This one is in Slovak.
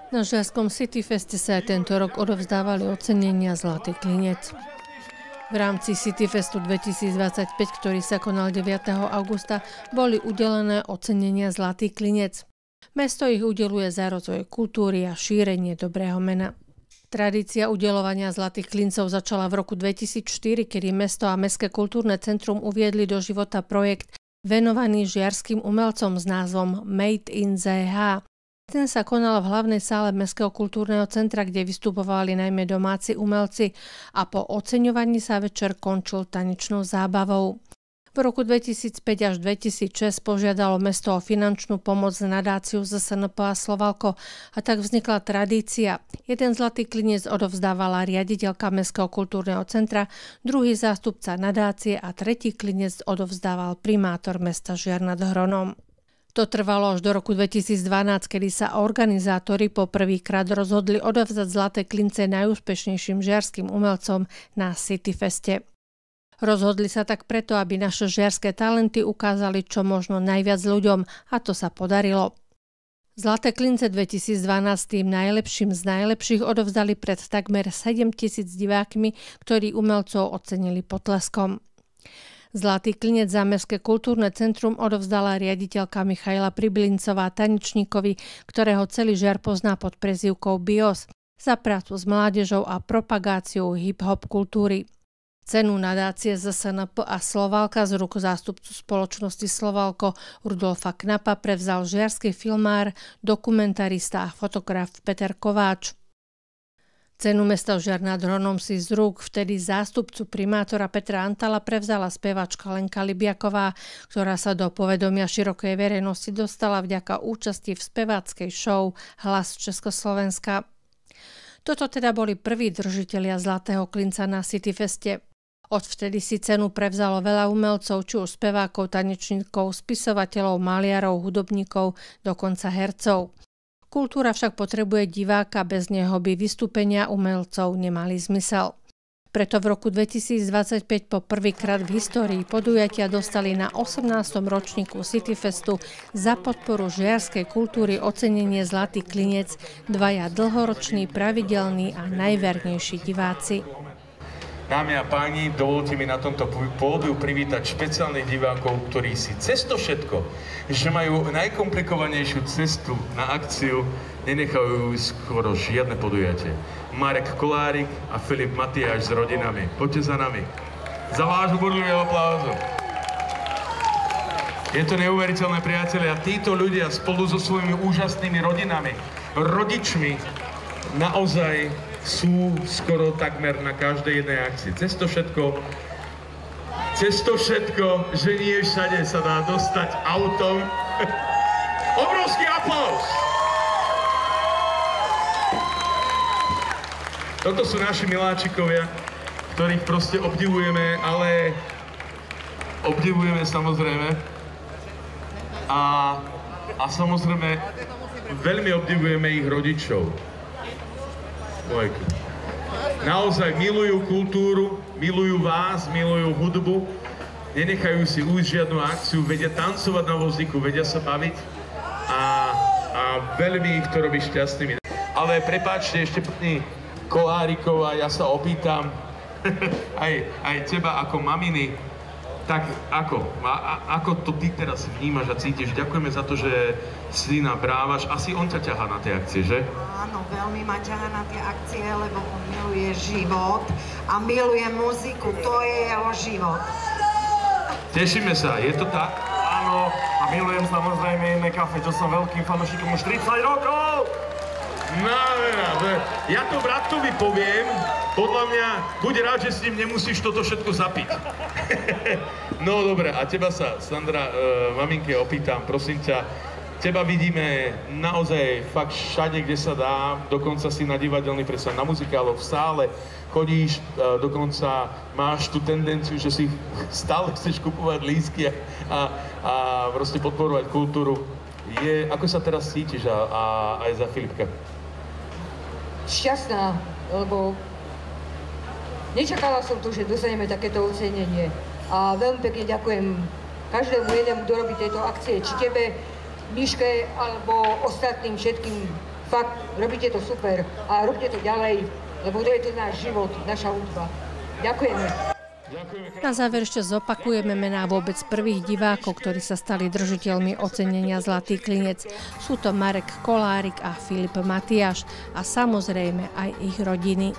Na Žiarskom Cityfeste sa aj tento rok odovzdávali ocenenia Zlatý klinec. V rámci Cityfestu 2025, ktorý sa konal 9. augusta, boli udelené ocenenia Zlatý klinec. Mesto ich udeluje za rozvoj kultúry a šírenie dobrého mena. Tradícia udeľovania Zlatých klincov začala v roku 2004, kedy mesto a Mestské kultúrne centrum uviedli do života projekt venovaný žiarskym umelcom s názvom Made in ZH. Ten sa konal v hlavnej sále Mestského kultúrneho centra, kde vystupovali najmä domáci umelci a po oceňovaní sa večer končil tanečnou zábavou. V roku 2005 až 2006 požiadalo mesto o finančnú pomoc z nadáciu ZSNP a Slovalko a tak vznikla tradícia. Jeden zlatý klinec odovzdávala riaditeľka Mestského kultúrneho centra, druhý zástupca nadácie a tretí klinec odovzdával primátor mesta Žiar nad Hronom. To trvalo až do roku 2012, kedy sa organizátori po prvýkrát rozhodli odovzdať zlaté klince najúspešnejším žiarskym umelcom na Cityfeste. Rozhodli sa tak preto, aby naše žiarske talenty ukázali čo možno najviac ľuďom a to sa podarilo. Zlaté klince 2012 tým najlepším z najlepších odovzdali pred takmer 7 000 divákmi, ktorí umelcov ocenili potleskom. Zlatý klinec za Mestské kultúrne centrum odovzdala riaditeľka Michaela Priblincová tanečníkovi, ktorého celý Žiar pozná pod prezývkou BIOS, za prácu s mládežou a propagáciu hip-hop kultúry. Cenu nadácie ZSNP a Slovalka z rúk zástupcu spoločnosti Slovalko Rudolfa Knapa prevzal žiarsky filmár, dokumentarista a fotograf Peter Kováč. Cenu mesta Žiar nad Hronom si z rúk vtedy zástupcu primátora Petra Antala prevzala speváčka Lenka Libiaková, ktorá sa do povedomia širokej verejnosti dostala vďaka účasti v speváckej show Hlas Československa. Toto teda boli prví držitelia Zlatého klinca na Cityfeste. Odvtedy si cenu prevzalo veľa umelcov, či už spevákov, tanečníkov, spisovateľov, maliarov, hudobníkov, dokonca hercov. Kultúra však potrebuje diváka, bez neho by vystúpenia umelcov nemali zmysel. Preto v roku 2025 po prvýkrát v histórii podujatia dostali na 18. ročníku Cityfestu za podporu žiarskej kultúry ocenenie Zlatý klinec dvaja dlhoroční, pravidelní a najvernejší diváci. Dámy a páni, dovolte mi na tomto pódiu privítať špeciálnych divákov, ktorí si cez to všetko, že majú najkomplikovanejšiu cestu na akciu, nenechajú skoro žiadne podujatie. Marek Kolárik a Filip Matiáš s rodinami. Poďte za nami. Za vášho burlivého aplauzu. Je to neuveriteľné, priatelia. Títo ľudia spolu so svojimi úžasnými rodinami, rodičmi, naozaj sú skoro takmer na každej jednej akcii. Cez to všetko, že nie všade sa dá dostať autom. Obrovský aplauz! Toto sú naši miláčikovia, ktorých proste obdivujeme, ale obdivujeme samozrejme. A samozrejme veľmi obdivujeme ich rodičov. Naozaj milujú kultúru, milujú vás, milujú hudbu, nenechajú si ujsť žiadnu akciu, vedia tancovať na vozíku, vedia sa baviť a veľmi ich to robí šťastnými. Ale prepáčte, ešte pani Koláriková, ja sa opýtam aj teba ako maminy, tak ako to ty teraz vnímaš a cítiš? Ďakujeme za to, že syna brávaš. Asi on ťa ťahá na tie akcie, že? Áno, veľmi ma ťahá na tie akcie, lebo on miluje život a miluje muziku. To je jeho život. Tešíme sa, je to tak? Áno, a milujem samozrejme Iné kafe, čo som veľkým fanúšikom už 30 rokov! Ja to bratovi poviem, podľa mňa, buď rád, že s ním nemusíš toto všetko zapiť. No dobre, a teba sa, Sandra, maminke, opýtam, prosím ťa, teba vidíme naozaj fakt všade, kde sa dá, dokonca si na divadelný predstav, na muzikáloch, v sále, chodíš, dokonca máš tú tendenciu, že si stále chceš kupovať lístky a proste podporovať kultúru. Ako sa teraz cítiš a aj za Filipka? Šťastná, lebo nečakala som to, že dostaneme takéto ocenenie. A veľmi pekne ďakujem každému jednému, kto robí tieto akcie, či tebe, Miške, alebo ostatným všetkým Fakt, robíte to super a robte to ďalej, lebo to je to náš život, naša hudba. Ďakujeme. Na záver ešte zopakujeme mená vôbec prvých divákov, ktorí sa stali držiteľmi ocenenia Zlatý klinec. Sú to Marek Kolárik a Filip Matiáš a samozrejme aj ich rodiny.